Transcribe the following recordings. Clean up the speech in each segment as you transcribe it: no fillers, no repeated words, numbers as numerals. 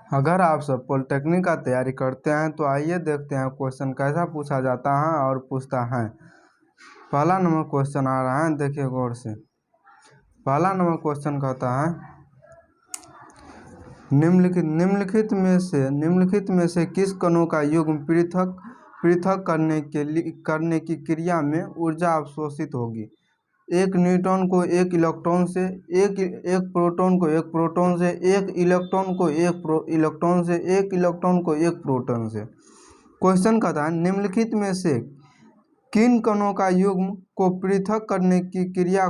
अगर आप सब पॉलिटेक्निक का तैयारी करते हैं तो आइए देखते हैं क्वेश्चन कैसा पूछा जाता है और पूछता है। पहला नंबर क्वेश्चन आ रहा है, देखिए गौर से। पहला नंबर क्वेश्चन कहता है निम्नलिखित में से किस कणों का युग्म पृथक पृथक करने की क्रिया में ऊर्जा अवशोषित होगी। एक न्यूट्रॉन को एक इलेक्ट्रॉन से, एक प्रोटॉन को एक प्रोटॉन से, एक इलेक्ट्रॉन को एक इलेक्ट्रॉन से, एक इलेक्ट्रॉन को एक प्रोटॉन से। क्वेश्चन कहता है निम्नलिखित में से किन कणों का युग्म को पृथक करने की क्रिया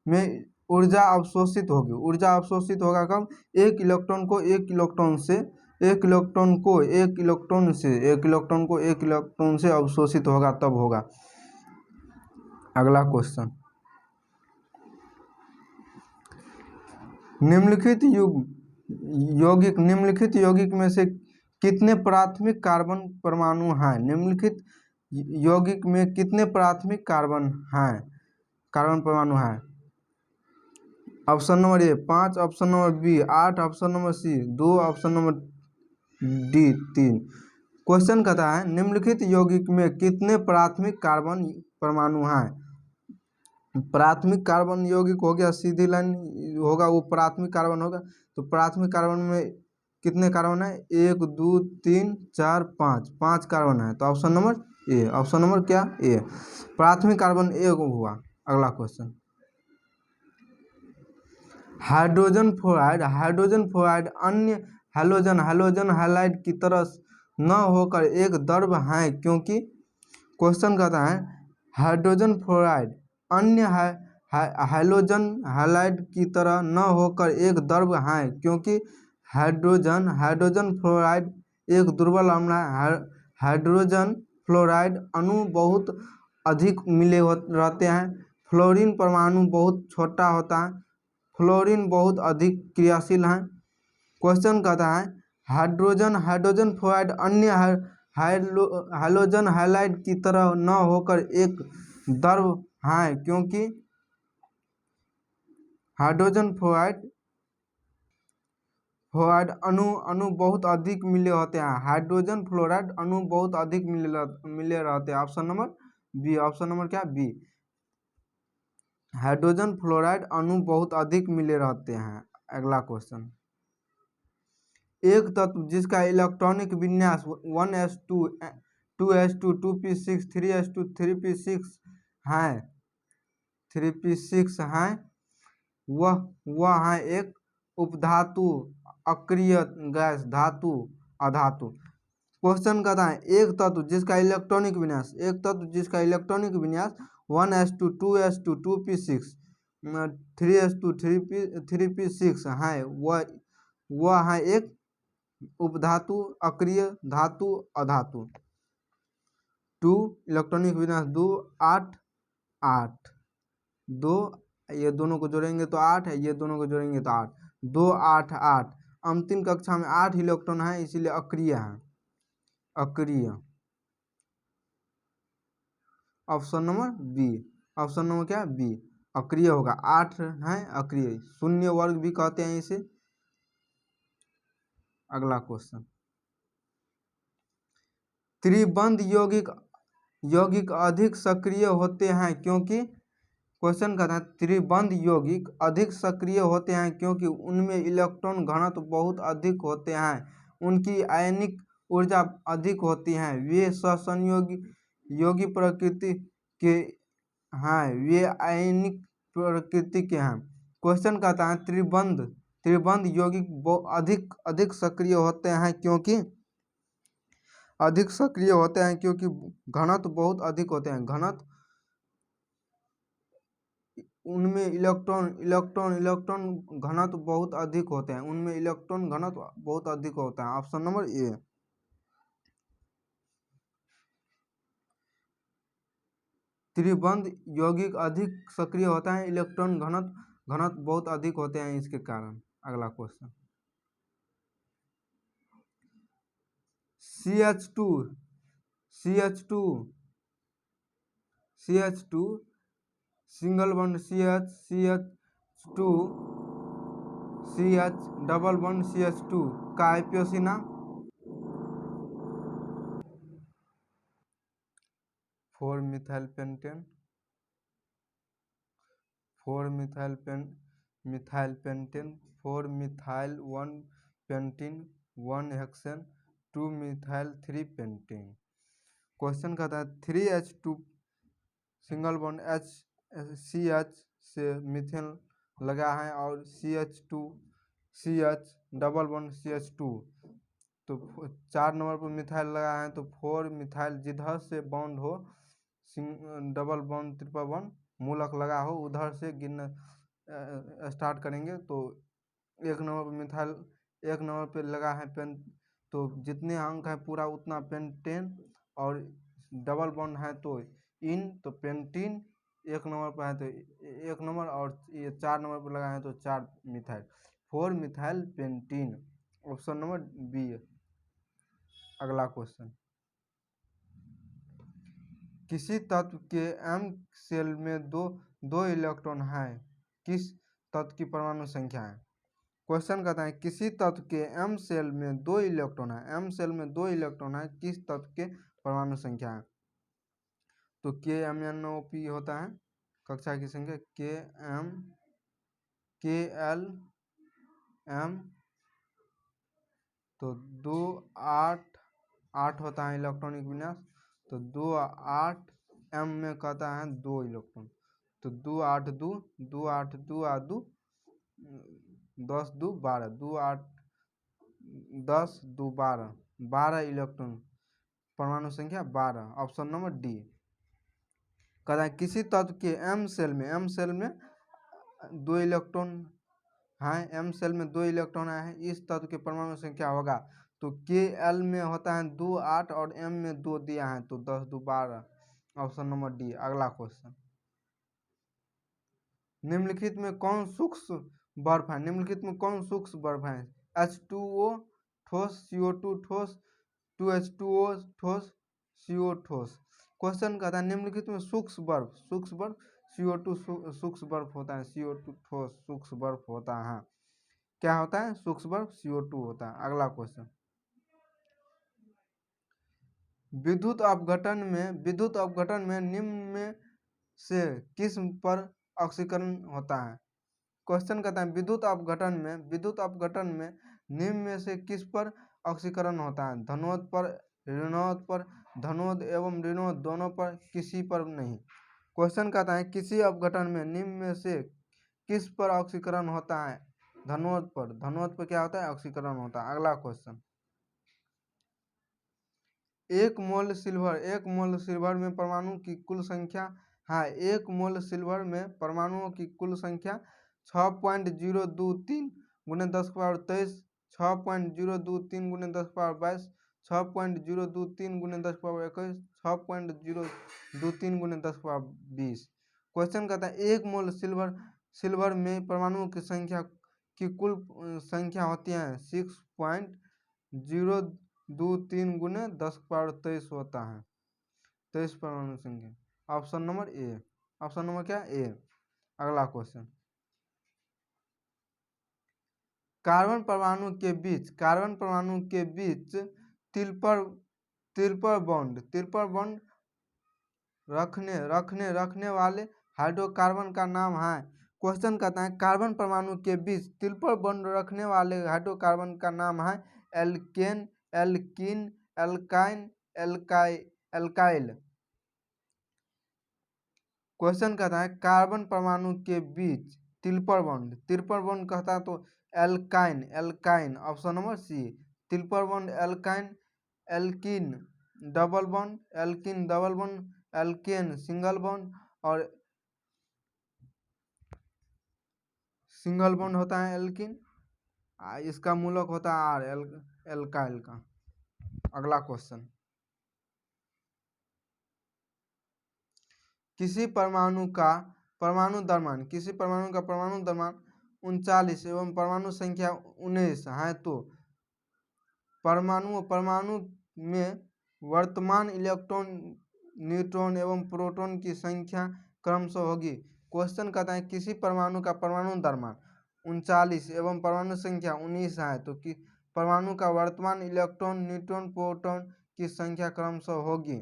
में ऊर्जा अवशोषित होगी। ऊर्जा अवशोषित होगा कब? एक इलेक्ट्रॉन को एक इलेक्ट्रॉन से, एक इलेक्ट्रॉन को एक इलेक्ट्रॉन से, एक इलेक्ट्रॉन को एक इलेक्ट्रॉन से अवशोषित होगा, तब होगा। अगला क्वेश्चन, निम्नलिखित यौगिक में से कितने प्राथमिक कार्बन परमाणु हैं। निम्नलिखित यौगिक में कितने प्राथमिक कार्बन परमाणु हैं। Option number A 5, option number B 8, option number C 2, option number D 3। Question कहता है निम्नलिखित यौगिक में कितने प्राथमिक कार्बन परमाणु हैं। प्राथमिक कार्बन यौगिक हो गया, सीधी लाइन होगा, वो प्राथमिक कार्बन होगा। तो प्राथमिक कार्बन में कितने कार्बन है? 1 2 3 4 5, 5 कार्बन है। तो ऑप्शन नंबर ए, ऑप्शन नंबर क्या? ए, प्राथमिक कार्बन ए हुआ। अगला क्वेश्चन, हाइड्रोजन फ्लोराइड अन्य हैलोजन हैलाइड की तरह न होकर एक द्रव है क्योंकि। क्वेश्चन कहता है हाइड्रोजन फ्लोराइड अन्य हैलोजन हैलाइड की तरह न होकर एक द्रव है क्योंकि हाइड्रोजन फ्लोराइड एक दुर्बल अम्ल है। हाइड्रोजन फ्लोराइड अणु बहुत अधिक मिले रहते हैं। फ्लोरीन परमाणु बहुत छोटा होता है। फ्लोरीन बहुत अधिक क्रियाशील है। क्वेश्चन कहता है हाइड्रोजन फ्लोराइड अन्य हैलोजन हैलाइड की तरह न होकर एक द्रव है क्योंकि हाइड्रोजन फ्लोराइड अणु बहुत अधिक मिले होते हैं। हाइड्रोजन फ्लोराइड अणु बहुत अधिक मिले रहते हैं। Option number B, option number क्या? बी, हाइड्रोजन फ्लोराइड अणु बहुत अधिक मिले रहते हैं। अगला क्वेश्चन, एक तत्व जिसका इलेक्ट्रॉनिक विन्यास 1s2 2s2 2p6 3s2 3p6 है 3p6 है, वह है एक उपधातु, अक्रिय गैस, धातु, अधातु। क्वेश्चन कहता है एक तत्व जिसका इलेक्ट्रॉनिक विन्यास 1s2 2s2 2p6 3s2 3p6 है, वह है एक उपधातु, अक्रिय, धातु, अधातु। 2 इलेक्ट्रॉनिक विन्यास 2 8 8 2, ये दोनों को जोड़ेंगे तो 8 है, ये दोनों को जोड़ेंगे तो 8, 2 8 8। अंतिम कक्षा में 8 इलेक्ट्रॉन है, इसीलिए अक्रिय है, अक्रिय। Option number B, option number क्या? बी, अक्रिय होगा। 8 है अक्रिय, शून्य वर्ग भी कहते हैं इसे। अगला क्वेश्चन, त्रिबंध यौगिक अधिक सक्रिय होते हैं क्योंकि। क्वेश्चन कहता है त्रिबंध यौगिक अधिक सक्रिय होते हैं क्योंकि उनमें इलेक्ट्रॉन घनत्व बहुत अधिक होते हैं, उनकी आयनिक ऊर्जा अधिक होती है, वे सहसंयोगी प्रकृति के हैं, वे आयनिक प्रकृति के हैं। क्वेश्चन कहता है त्रिबंध यौगिक अधिक सक्रिय होते हैं क्योंकि घनत्व बहुत अधिक होते हैं। घनत्व, उनमें इलेक्ट्रॉन घनत्व बहुत अधिक होते हैं, उनमें इलेक्ट्रॉन घनत्व बहुत अधिक होता है। ऑप्शन नंबर ए, त्रिबंध यौगिक अधिक सक्रिय होता है, इलेक्ट्रॉन घनत्व बहुत अधिक होते हैं इसके कारण। अगला question, CH2 single bond CH2 CH double bond CH2 का आईपीओसी नाम four methyl pentane four methyl pentane four methyl 1 pentene 1 hexane two methyl 3 pentene. Question कहता है 3H2 सिंगल बॉन्ड CH से मिथेन लगा है और CH2 CH double bond CH2 तो 4 नंबर पर मिथाइल लगा है तो 4-मिथाइल जिधर से बॉन्ड हो डबल बॉन्ड ट्रिपल बॉन्ड मूलक लगा हो उधर से गिनना स्टार्ट करेंगे। तो 1 नंबर पर मिथाइल 1 नंबर पे लगा है पेन तो जितने अंक है पूरा उतना पेंटेन और डबल बॉन्ड है तो तो पेंटीन 1 नंबर पर है तो 1 नंबर और ये 4 नंबर पर लगा है तो 4-मिथाइल 4-मिथाइल पेंटीन। Option number B. अगला क्वेश्चन किसी तत्व के m सेल में दो इलेक्ट्रॉन है किस तत्व की परमाणु संख्या है। क्वेश्चन कहता है किसी तत्व के m सेल में 2 इलेक्ट्रॉन है m सेल में 2 इलेक्ट्रॉन है किस तत्व के परमाणु संख्या है। तो KMnOP होता है कक्षा की संख्या KLM तो 2 8 8 होता है इलेक्ट्रॉनिक विन्यास तो 2 8 m में कहता है 2 इलेक्ट्रॉन तो 2 8 2 2 8 2 8 2 10 2 12 2 8 10 2 12 12 इलेक्ट्रॉन परमाणु संख्या 12। Option number D. कहता है किसी तत्व के m सेल में 2 इलेक्ट्रॉन हैं m सेल में 2 इलेक्ट्रॉन है इस तत्व के परमाणु संख्या होगा तो KL में होता है 2 8 और m में 2 दिया है तो 10 2 12। Option number D. अगला क्वेश्चन निम्नलिखित में कौन सूक्ष्म बर्फ है निम्नलिखित में कौन सूक्ष्म बर्फ है H2O ठोस CO2 ठोस 2H2O ठोस CO ठोस। क्वेश्चन कहता है निम्नलिखित में सूक्ष्म बर्फ CO2 सूक्ष्म बर्फ होता है CO2 ठोस सूक्ष्म बर्फ होता है क्या होता है सूक्ष्म बर्फ CO2 होता है। अगला क्वेश्चन विद्युत अपघटन में निम्न में से किस पर ऑक्सीकरण होता है। क्वेश्चन कहता है विद्युत अपघटन में निम्न में से किस पर ऑक्सीकरण होता है धनोद पर ऋणोद पर धनोद एवं ऋणोद दोनों पर किसी पर नहीं। क्वेश्चन कहता है किसी अपघटन में निम्न में से किस पर ऑक्सीकरण होता है धनोद पर क्या होता है ऑक्सीकरण होता है। अगला क्वेश्चन 1 मोल सिल्वर में परमाणु की कुल संख्या है 1 मोल सिल्वर में परमाणुओं की कुल संख्या 6.023 गुने 10⁻23 6.023 गुने 10⁻22 6.023 गुने 10⁻21 6.023 गुने 10⁻20। क्वेश्चन कहता है 1 मोल सिल्वर में परमाणुओं की संख्या की कुल संख्या होती है 6.023 गुने 10⁻23 होता है 23 परमाणु संख्या। ऑप्शन नंबर ए। ऑप्शन नंबर क्या ए। अगला क्वेश्चन कार्बन परमाणु के बीच त्रिपर बॉन्ड रखने वाले हाइड्रोकार्बन का नाम है। क्वेश्चन कहता है कार्बन परमाणु के बीच त्रिपर बॉन्ड रखने वाले हाइड्रोकार्बन का नाम है alkane alkene alkyne alkyl. Question कहता है कार्बन परमाणु के बीच त्रिपर बॉन्ड कहता है तो alkyne. Option number C. Triple bond alkyne alkene double bond alkane single bond और सिंगल बॉन्ड होता है एल्कीन इसका मूलक होता है आर एल्काइल का। अगला क्वेश्चन किसी परमाणु का परमाणु द्रव्यमान 39 एवं परमाणु संख्या 19 है तो परमाणु में वर्तमान इलेक्ट्रॉन न्यूट्रॉन एवं प्रोटॉन की संख्या क्रमशः होगी। क्वेश्चन कहता है किसी परमाणु का परमाणु द्रव्यमान 39 एवं परमाणु संख्या 19 है तो कि परमाणु का वर्तमान इलेक्ट्रॉन न्यूट्रॉन प्रोटॉन की संख्या क्रमशः होगी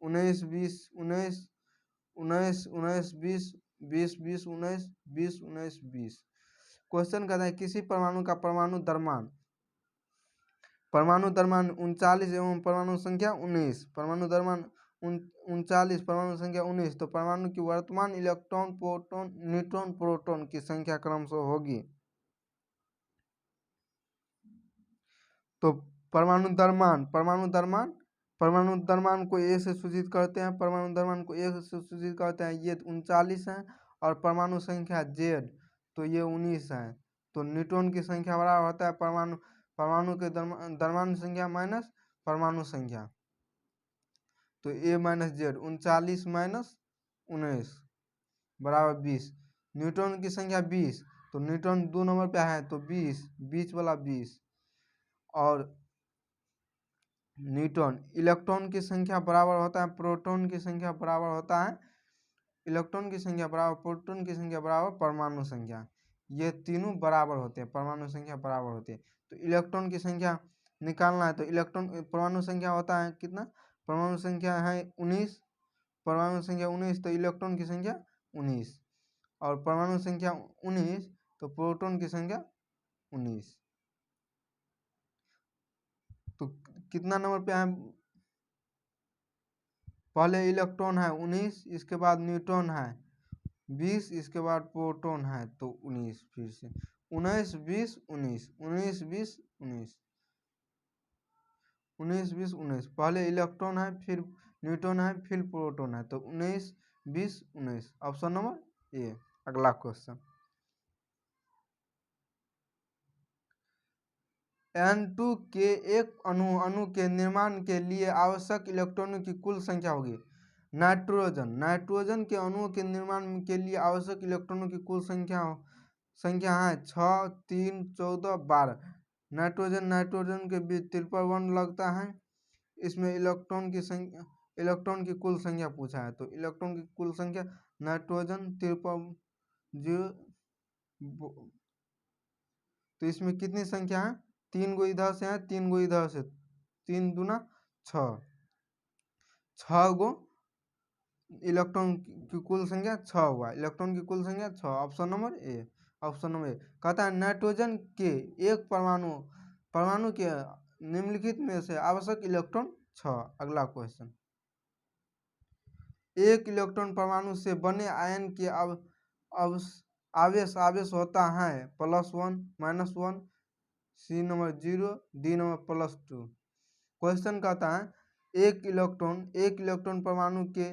19 20 19 19 19 20 20 20 19 20 19 20। क्वेश्चन कहता है किसी परमाणु का परमाणु द्रव्यमान 39 एवं परमाणु संख्या 19 परमाणु द्रव्यमान 39 परमाणु संख्या 19 तो परमाणु की वर्तमान इलेक्ट्रॉन प्रोटॉन न्यूट्रॉन प्रोटॉन की संख्या क्रमशः होगी। तो परमाणु द्रव्यमान को ए से सूचित करते हैं ये 39 है और परमाणु संख्या जेड तो ये 19 है। तो न्यूट्रॉन की संख्या बराबर होता है परमाणु के द्रव्यमान संख्या माइनस परमाणु संख्या तो ए माइनस जेड 39 माइनस 19 बराबर 20। न्यूट्रॉन की संख्या 20 तो न्यूट्रॉन 2 नंबर पे है तो 20 वाला 20 और न्यूट्रॉन इलेक्ट्रॉन की संख्या बराबर होता है प्रोटॉन की संख्या बराबर होता है इलेक्ट्रॉन की संख्या बराबर प्रोटॉन की संख्या बराबर परमाणु संख्या ये तीनों बराबर होते हैं परमाणु संख्या बराबर होती है। तो इलेक्ट्रॉन की संख्या निकालना है तो इलेक्ट्रॉन परमाणु संख्या होता है कितना परमाणु संख्या है 19 परमाणु संख्या 19 तो इलेक्ट्रॉन की संख्या 19 और परमाणु संख्या 19 तो प्रोटॉन की संख्या 19। तो कितना नंबर पे है पहले इलेक्ट्रॉन है 19 इसके बाद न्यूट्रॉन है 20 इसके बाद प्रोटॉन है तो 19 फिर से 19 20 19 19 20 19 19 20 19 पहले इलेक्ट्रॉन है फिर न्यूट्रॉन है फिर प्रोटॉन है तो 19 20 19 ऑप्शन नंबर ए। अगला क्वेश्चन N2 के एक अणु के निर्माण के लिए आवश्यक इलेक्ट्रॉनों की कुल संख्या होगी। नाइट्रोजन के अणुओं के निर्माण के लिए आवश्यक इलेक्ट्रॉनों की कुल संख्या है 6 3 14 12। नाइट्रोजन के बीच ट्रिपल बॉन्ड लगता है इसमें इलेक्ट्रॉन की कुल संख्या पूछा है तो इलेक्ट्रॉन की कुल संख्या नाइट्रोजन ट्रिपल 0 तो इसमें कितनी संख्या है 3 गो इधर से है 3 गो इधर से 3 दूना 6 गो इलेक्ट्रॉन की कुल संख्या 6 हुआ इलेक्ट्रॉन की कुल संख्या 6 ऑप्शन नंबर ए। ऑप्शन नंबर ए कहता है नाइट्रोजन के एक परमाणु के निम्नलिखित में से आवश्यक इलेक्ट्रॉन 6। अगला क्वेश्चन एक इलेक्ट्रॉन परमाणु से बने आयन के आवेश होता है +1 -1 C number 0 D number +2। Question कहता है एक इलेक्ट्रॉन परमाणु के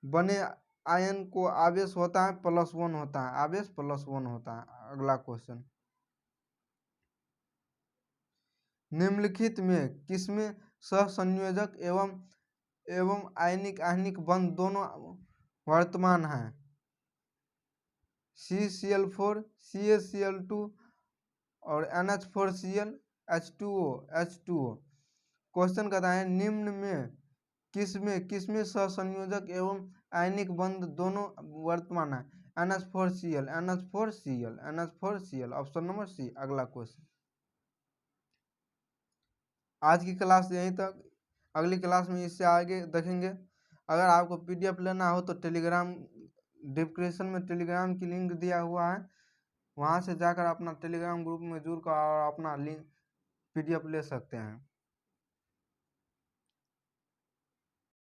बने आयन को आवेश होता है +1 होता है आवेश +1 होता है। अगला क्वेश्चन निम्नलिखित में किसमें सहसंयोजक एवं आयनिक बंध दोनों वर्तमान है CCl4 CaCl2 और NH4Cl H2O। क्वेश्चन कहता है निम्न में किसमें सहसंयोजक एवं आयनिक बंध दोनों वर्तमान है NH4Cl ऑप्शन नंबर सी। अगला क्वेश्चन आज की क्लास यहीं तक अगली क्लास में इससे आगे देखेंगे। अगर आपको PDF लेना हो तो टेलीग्राम डिस्क्रिप्शन में टेलीग्राम की लिंक दिया हुआ है वहाँ से जाकर अपना टेलीग्राम ग्रुप में जुड़ कर और अपना लिंक PDF ले सकते हैं।